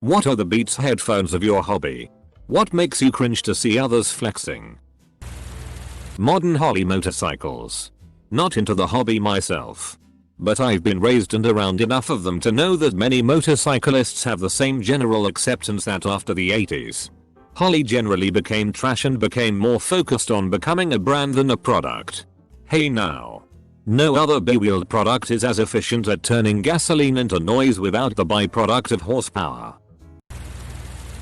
What are the Beats headphones of your hobby? What makes you cringe to see others flexing? Modern Holly motorcycles. Not into the hobby myself, but I've been raised and around enough of them to know that many motorcyclists have the same general acceptance that after the 80s, Holly generally became trash and became more focused on becoming a brand than a product. Hey now. No other B-wheeled product is as efficient at turning gasoline into noise without the byproduct of horsepower.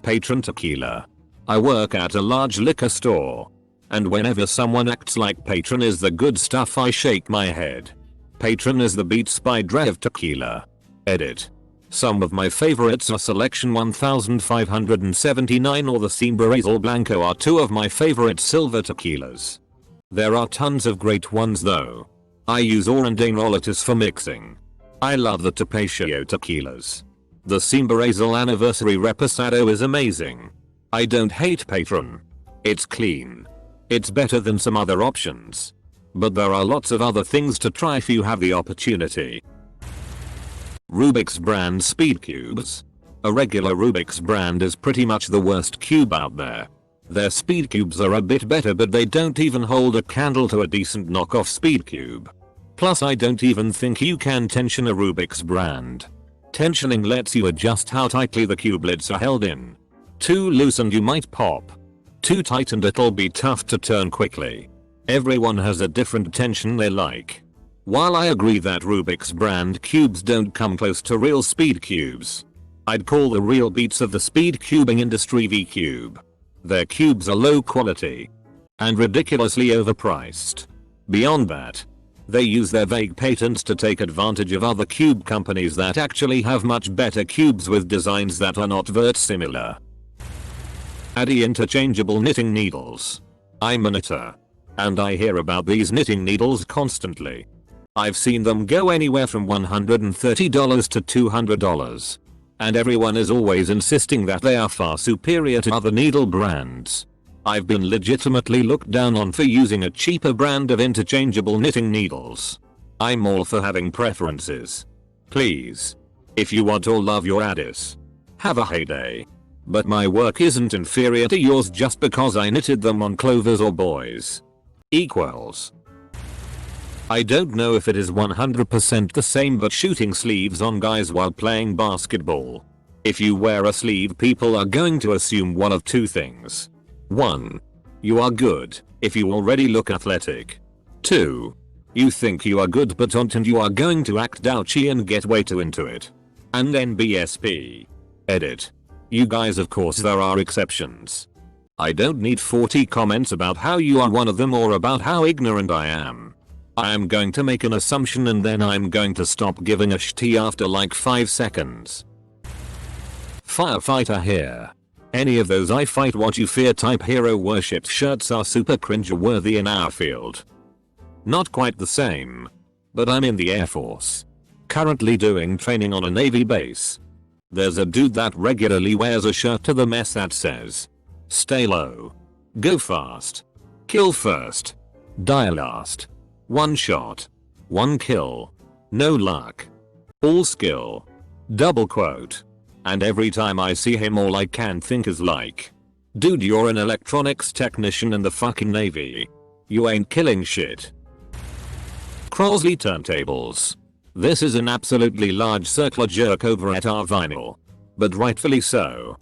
Patron tequila. I work at a large liquor store, and whenever someone acts like Patron is the good stuff I shake my head. Patron is the Beats by Dre of tequila. Edit. Some of my favorites are Selection 1579 or the Cimbreral Blanco are two of my favorite silver tequilas. There are tons of great ones though. I use Orandainolitis for mixing. I love the Tapatio tequilas. The Cimbreral Anniversary Reposado is amazing. I don't hate Patron. It's clean. It's better than some other options. But there are lots of other things to try if you have the opportunity. Rubik's brand speed cubes. A regular Rubik's brand is pretty much the worst cube out there. Their speed cubes are a bit better but they don't even hold a candle to a decent knockoff speed cube. Plus I don't even think you can tension a Rubik's brand. Tensioning lets you adjust how tightly the cubelets are held in. Too loose and you might pop. Too tight and it'll be tough to turn quickly. Everyone has a different tension they like. While I agree that Rubik's brand cubes don't come close to real speed cubes, I'd call the real beats of the speed cubing industry V-Cube. Their cubes are low quality and ridiculously overpriced. Beyond that, they use their vague patents to take advantage of other cube companies that actually have much better cubes with designs that are not similar. Addy interchangeable knitting needles. I'm a knitter, and I hear about these knitting needles constantly. I've seen them go anywhere from $130 to $200, and everyone is always insisting that they are far superior to other needle brands. I've been legitimately looked down on for using a cheaper brand of interchangeable knitting needles. I'm all for having preferences. Please. If you want or love your Addis, have a heyday. But my work isn't inferior to yours just because I knitted them on clovers or boys. Equals. I don't know if it is 100% the same but shooting sleeves on guys while playing basketball. If you wear a sleeve people are going to assume one of two things. 1. You are good, if you already look athletic. 2. You think you are good but aren't and you are going to act douchy and get way too into it. And then BSP. Edit. You guys of course there are exceptions. I don't need 40 comments about how you are one of them or about how ignorant I am. I am going to make an assumption and then I'm going to stop giving a shit after like 5 seconds. Firefighter here. Any of those I fight what you fear type hero worship shirts are super cringe-worthy in our field. Not quite the same, but I'm in the Air Force. Currently doing training on a Navy base. There's a dude that regularly wears a shirt to the mess that says, "Stay low. Go fast. Kill first. Die last. One shot. One kill. No luck. All skill." Double quote. And every time I see him all I can think is like, dude you're an electronics technician in the fucking Navy. You ain't killing shit. Crosley turntables. This is an absolutely large circular jerk over at our vinyl. But rightfully so.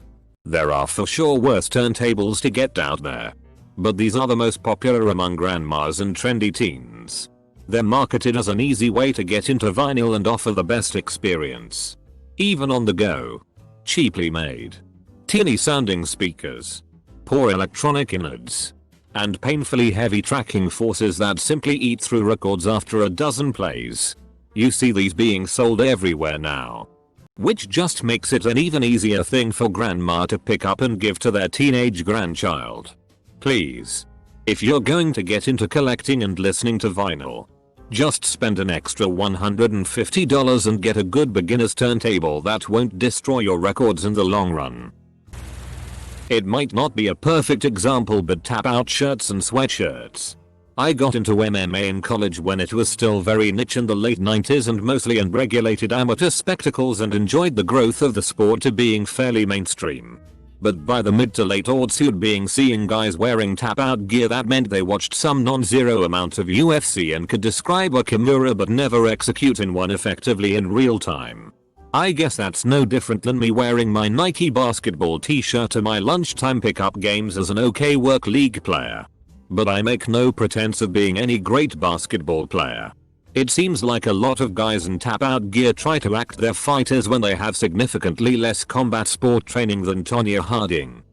There are for sure worse turntables to get out there. But these are the most popular among grandmas and trendy teens. They're marketed as an easy way to get into vinyl and offer the best experience. Even on the go. Cheaply made. Teeny sounding speakers. Poor electronic innards. And painfully heavy tracking forces that simply eat through records after a dozen plays. You see these being sold everywhere now. Which just makes it an even easier thing for grandma to pick up and give to their teenage grandchild. Please. If you're going to get into collecting and listening to vinyl, just spend an extra $150 and get a good beginner's turntable that won't destroy your records in the long run. It might not be a perfect example but tap out shirts and sweatshirts. I got into MMA in college when it was still very niche in the late 90s and mostly unregulated amateur spectacles, and enjoyed the growth of the sport to being fairly mainstream. But by the mid to late aughts, you'd being seeing guys wearing tap out gear that meant they watched some non-zero amount of UFC and could describe a kimura but never execute in one effectively in real time. I guess that's no different than me wearing my Nike basketball t-shirt to my lunchtime pickup games as an okay work league player. But I make no pretense of being any great basketball player. It seems like a lot of guys in tap out gear try to act their fighters when they have significantly less combat sport training than Tonya Harding.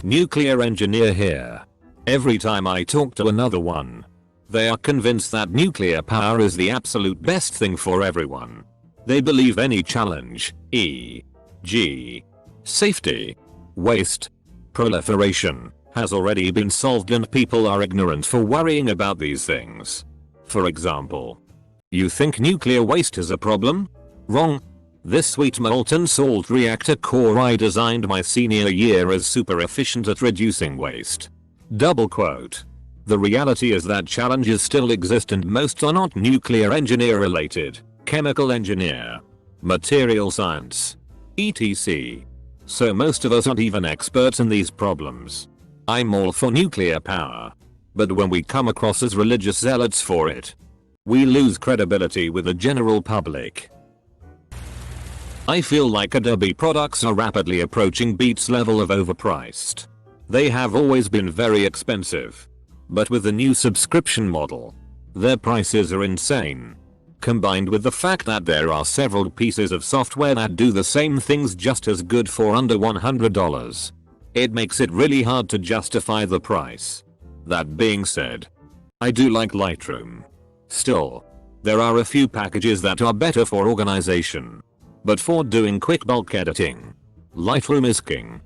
Nuclear engineer here. Every time I talk to another one, they are convinced that nuclear power is the absolute best thing for everyone. They believe any challenge, e.g. safety, waste, proliferation, has already been solved, and people are ignorant for worrying about these things. For example, you think nuclear waste is a problem? Wrong. This sweet molten salt reactor core I designed my senior year is super efficient at reducing waste. Double quote. The reality is that challenges still exist and most are not nuclear engineer related. Chemical engineer, material science, etc. So most of us aren't even experts in these problems. I'm all for nuclear power. But when we come across as religious zealots for it, we lose credibility with the general public. I feel like Adobe products are rapidly approaching Beats level of overpriced. They have always been very expensive. But with the new subscription model, their prices are insane. Combined with the fact that there are several pieces of software that do the same things just as good for under $100. It makes it really hard to justify the price. That being said, I do like Lightroom. Still, there are a few packages that are better for organization. But for doing quick bulk editing, Lightroom is king.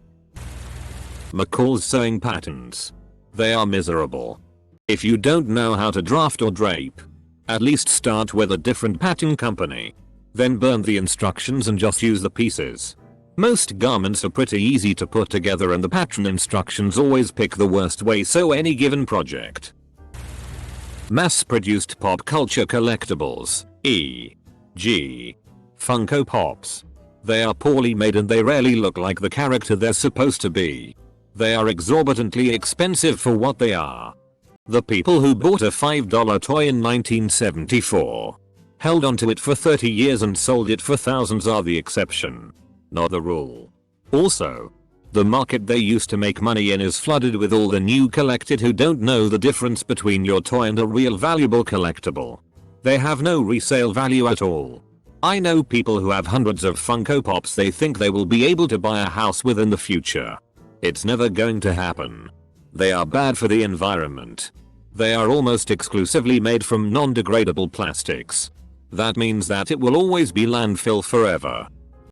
McCall's sewing patterns. They are miserable. If you don't know how to draft or drape, at least start with a different pattern company. Then burn the instructions and just use the pieces. Most garments are pretty easy to put together and the pattern instructions always pick the worst way, so any given project. Mass-produced pop culture collectibles, e.g. Funko Pops. They are poorly made and they rarely look like the character they're supposed to be. They are exorbitantly expensive for what they are. The people who bought a $5 toy in 1974, held onto it for 30 years and sold it for thousands are the exception, not the rule. Also, the market they used to make money in is flooded with all the new collected who don't know the difference between your toy and a real valuable collectible. They have no resale value at all. I know people who have hundreds of Funko Pops they think they will be able to buy a house with in the future. It's never going to happen. They are bad for the environment. They are almost exclusively made from non-degradable plastics. That means that it will always be landfill forever.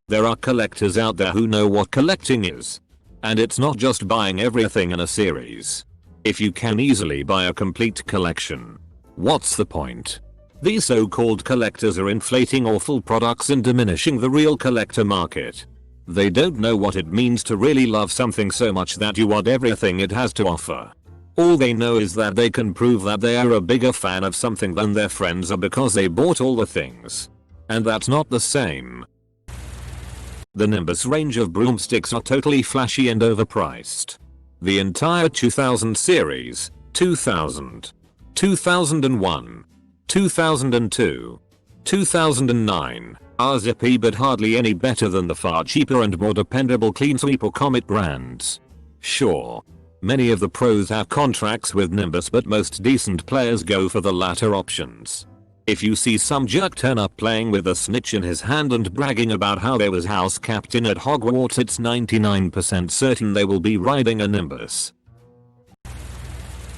There are collectors out there who know what collecting is. And it's not just buying everything in a series. If you can easily buy a complete collection, what's the point? These so-called collectors are inflating awful products and diminishing the real collector market. They don't know what it means to really love something so much that you want everything it has to offer. All they know is that they can prove that they are a bigger fan of something than their friends are because they bought all the things. And that's not the same. The Nimbus range of broomsticks are totally flashy and overpriced. The entire 2000 series, 2000, 2001, 2002, 2009, are zippy but hardly any better than the far cheaper and more dependable Clean Sweep or Comet brands. Sure, many of the pros have contracts with Nimbus, but most decent players go for the latter options. If you see some jerk turn up playing with a snitch in his hand and bragging about how there was house captain at Hogwarts, it's 99% certain they will be riding a Nimbus.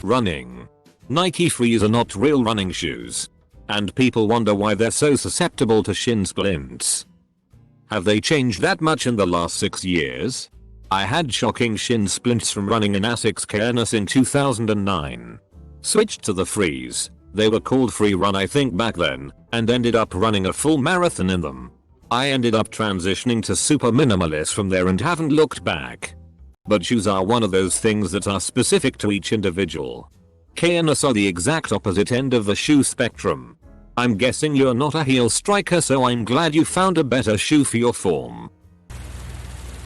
Running. Nike Frees are not real running shoes. And people wonder why they're so susceptible to shin splints. Have they changed that much in the last 6 years? I had shocking shin splints from running in Asics Cairns in 2009. Switched to the Frees. They were called Free Run I think back then, and ended up running a full marathon in them. I ended up transitioning to super minimalist from there and haven't looked back. But shoes are one of those things that are specific to each individual. K and S are the exact opposite end of the shoe spectrum. I'm guessing you're not a heel striker, so I'm glad you found a better shoe for your form.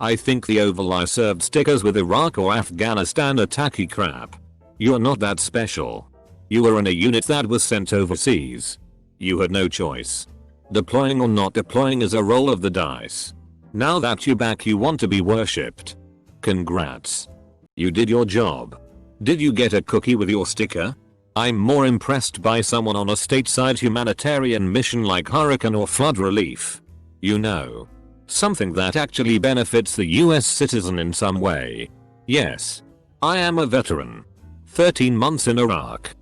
I think the Oval Eye served stickers with Iraq or Afghanistan are tacky crap. You're not that special. You were in a unit that was sent overseas. You had no choice. Deploying or not deploying is a roll of the dice. Now that you're back, you want to be worshipped. Congrats. You did your job. Did you get a cookie with your sticker? I'm more impressed by someone on a stateside humanitarian mission like hurricane or flood relief. You know, something that actually benefits the US citizen in some way. Yes, I am a veteran. 13 months in Iraq.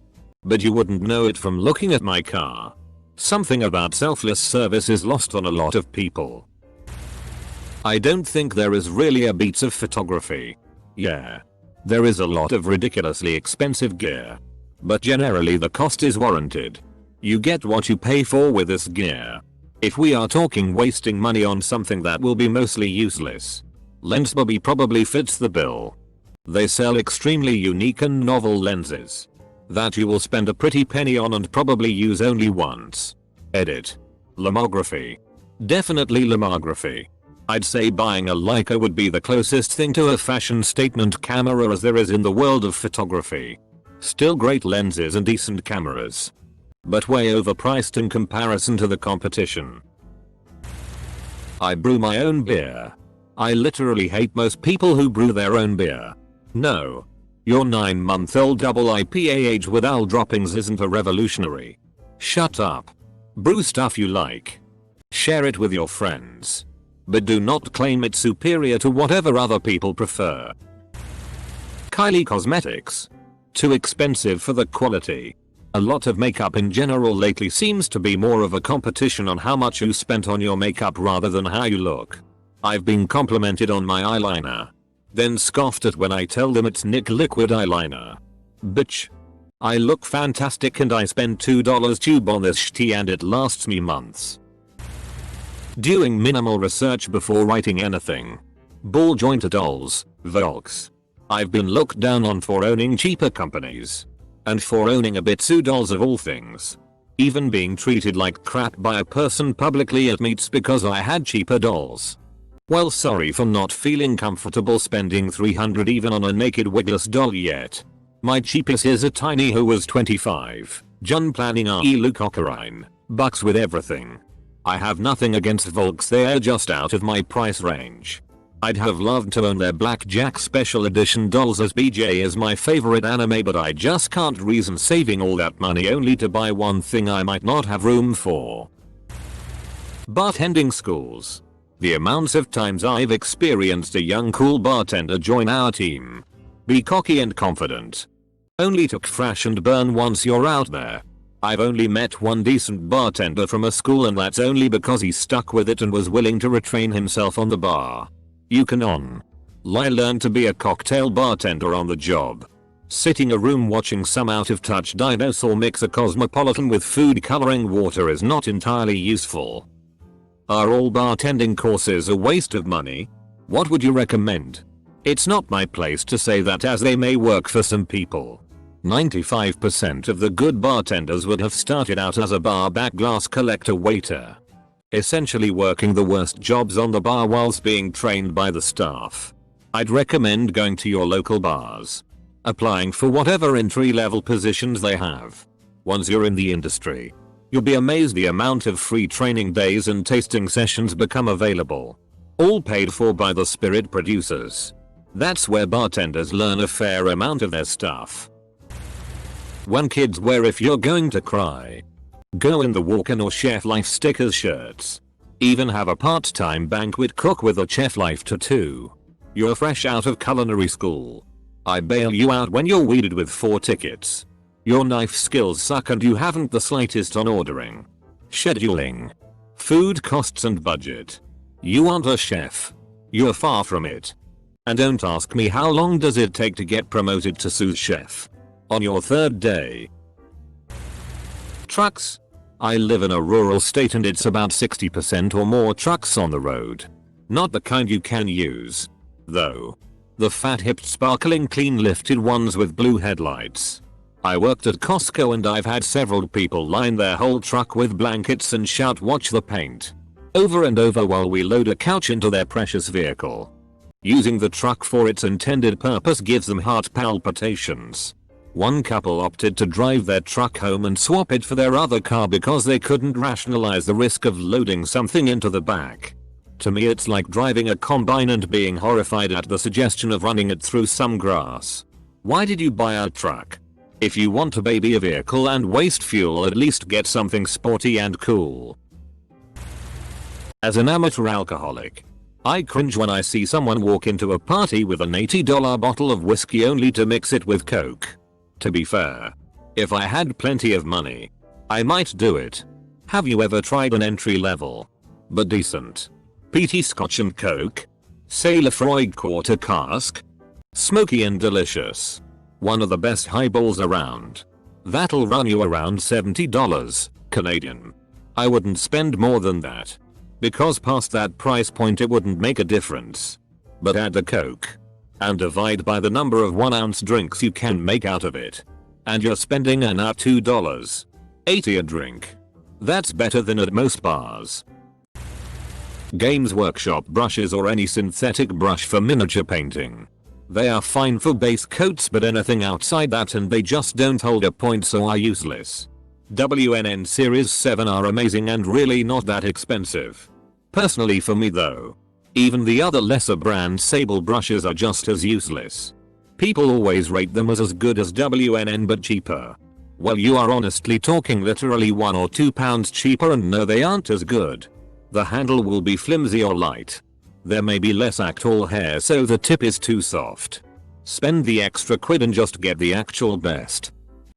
But you wouldn't know it from looking at my car. Something about selfless service is lost on a lot of people. I don't think there is really a beats of photography. Yeah, there is a lot of ridiculously expensive gear. But generally the cost is warranted. You get what you pay for with this gear. If we are talking wasting money on something that will be mostly useless, LensBobby probably fits the bill. They sell extremely unique and novel lenses that you will spend a pretty penny on and probably use only once. Edit. Lomography. Definitely lomography. I'd say buying a Leica would be the closest thing to a fashion statement camera as there is in the world of photography. Still great lenses and decent cameras, but way overpriced in comparison to the competition. I brew my own beer. I literally hate most people who brew their own beer. No. Your 9-month-old double IPA aged with AL droppings isn't a revolutionary. Shut up. Brew stuff you like. Share it with your friends. But do not claim it's superior to whatever other people prefer. Kylie Cosmetics. Too expensive for the quality. A lot of makeup in general lately seems to be more of a competition on how much you spent on your makeup rather than how you look. I've been complimented on my eyeliner, then scoffed at when I tell them it's NYX liquid eyeliner. Bitch. I look fantastic and I spend $2 tube on this shitty and it lasts me months. Doing minimal research before writing anything. Ball jointer dolls, Volks. I've been looked down on for owning cheaper companies. And for owning a Bitsu dolls of all things. Even being treated like crap by a person publicly at meets because I had cheaper dolls. Well, sorry for not feeling comfortable spending $300 even on a naked wigless doll yet. My cheapest is a tiny who was 25, John planning RE Luke Ocarine, bucks with everything. I have nothing against Volks, they are just out of my price range. I'd have loved to own their Blackjack special edition dolls as BJ is my favorite anime, but I just can't reason saving all that money only to buy one thing I might not have room for. Bartending schools. The amounts of times I've experienced a young cool bartender join our team. Be cocky and confident. Only to crash and burn once you're out there. I've only met one decent bartender from a school and that's only because he stuck with it and was willing to retrain himself on the bar. You can learn to be a cocktail bartender on the job. Sitting a room watching some out of touch dinosaur mix a cosmopolitan with food coloring water is not entirely useful. Are all bartending courses a waste of money? What would you recommend? It's not my place to say that as they may work for some people. 95% of the good bartenders would have started out as a bar back glass collector waiter. Essentially working the worst jobs on the bar whilst being trained by the staff. I'd recommend going to your local bars. Applying for whatever entry-level positions they have. Once you're in the industry, you'll be amazed the amount of free training days and tasting sessions become available. All paid for by the spirit producers. That's where bartenders learn a fair amount of their stuff. When kids wear if you're going to cry. Go in the Walken or Chef Life stickers shirts. Even have a part-time banquet cook with a Chef Life tattoo. You're fresh out of culinary school. I bail you out when you're weeded with 4 tickets. Your knife skills suck and you haven't the slightest on ordering. Scheduling. Food costs and budget. You aren't a chef. You're far from it. And don't ask me how long does it take to get promoted to sous chef. On your 3rd day. Trucks. I live in a rural state and it's about 60% or more trucks on the road. Not the kind you can use, though. The fat-hipped sparkling clean lifted ones with blue headlights. I worked at Costco and I've had several people line their whole truck with blankets and shout "watch the paint" over and over while we load a couch into their precious vehicle. Using the truck for its intended purpose gives them heart palpitations. One couple opted to drive their truck home and swap it for their other car because they couldn't rationalize the risk of loading something into the back. To me it's like driving a combine and being horrified at the suggestion of running it through some grass. Why did you buy a truck? If you want to baby a vehicle and waste fuel, at least get something sporty and cool. As an amateur alcoholic, I cringe when I see someone walk into a party with an $80 bottle of whiskey only to mix it with Coke. To be fair, if I had plenty of money, I might do it. Have you ever tried an entry level, but decent, peaty Scotch and Coke? Say Lafroig quarter cask? Smoky and delicious. One of the best highballs around. That'll run you around $70 Canadian. I wouldn't spend more than that, because past that price point it wouldn't make a difference. But add the Coke and divide by the number of 1 ounce drinks you can make out of it, and you're spending an $2.80 a drink. That's better than at most bars. Games Workshop brushes or any synthetic brush for miniature painting. They are fine for base coats, but anything outside that and they just don't hold a point, so are useless. WNN Series 7 are amazing and really not that expensive. Personally for me though, even the other lesser brand Sable brushes are just as useless. People always rate them as good as WNN but cheaper. Well, you are honestly talking literally £1 or £2 cheaper, and no, they aren't as good. The handle will be flimsy or light. There may be less actual hair, so the tip is too soft. Spend the extra quid and just get the actual best.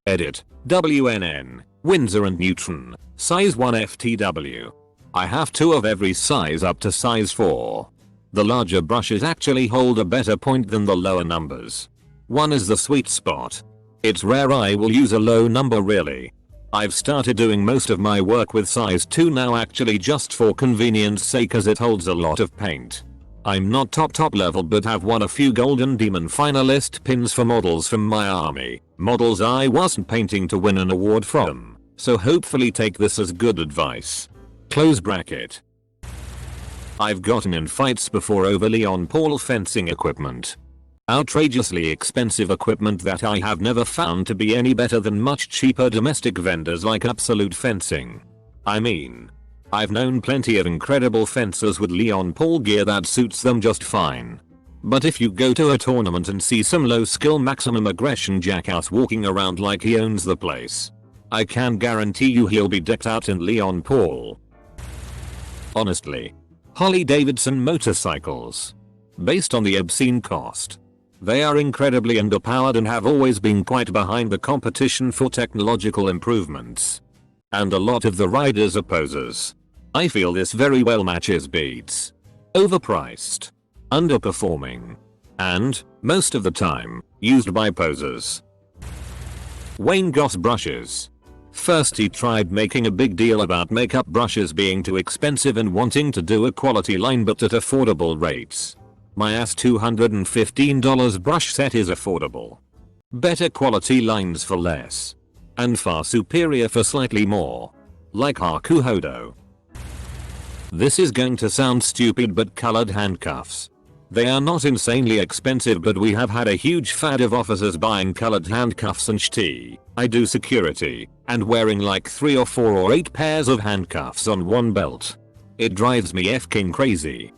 Edit. WNN, Windsor and Newton, size 1 FTW. I have 2 of every size up to size 4. The larger brushes actually hold a better point than the lower numbers. 1 is the sweet spot. It's rare I will use a low number really. I've started doing most of my work with size 2 now, actually just for convenience sake, as it holds a lot of paint. I'm not top level but have won a few Golden Demon finalist pins for models from my army. Models I wasn't painting to win an award from, so hopefully take this as good advice. Close bracket. I've gotten in fights before over Leon Paul fencing equipment. Outrageously expensive equipment that I have never found to be any better than much cheaper domestic vendors like Absolute Fencing. I mean, I've known plenty of incredible fencers with Leon Paul gear that suits them just fine. But if you go to a tournament and see some low skill maximum aggression jackass walking around like he owns the place, I can guarantee you he'll be decked out in Leon Paul. Honestly, Harley Davidson motorcycles. Based on the obscene cost, they are incredibly underpowered and have always been quite behind the competition for technological improvements. And a lot of the riders are posers. I feel this very well matches Beats. Overpriced, underperforming, and, most of the time, used by posers. Wayne Goss brushes. First he tried making a big deal about makeup brushes being too expensive and wanting to do a quality line but at affordable rates. My ass $215 brush set is affordable. Better quality lines for less. And far superior for slightly more. Like Haku Hodo. This is going to sound stupid, but colored handcuffs. They are not insanely expensive, but we have had a huge fad of officers buying colored handcuffs and I do security, and wearing like 3 or 4 or 8 pairs of handcuffs on one belt. It drives me f-king crazy.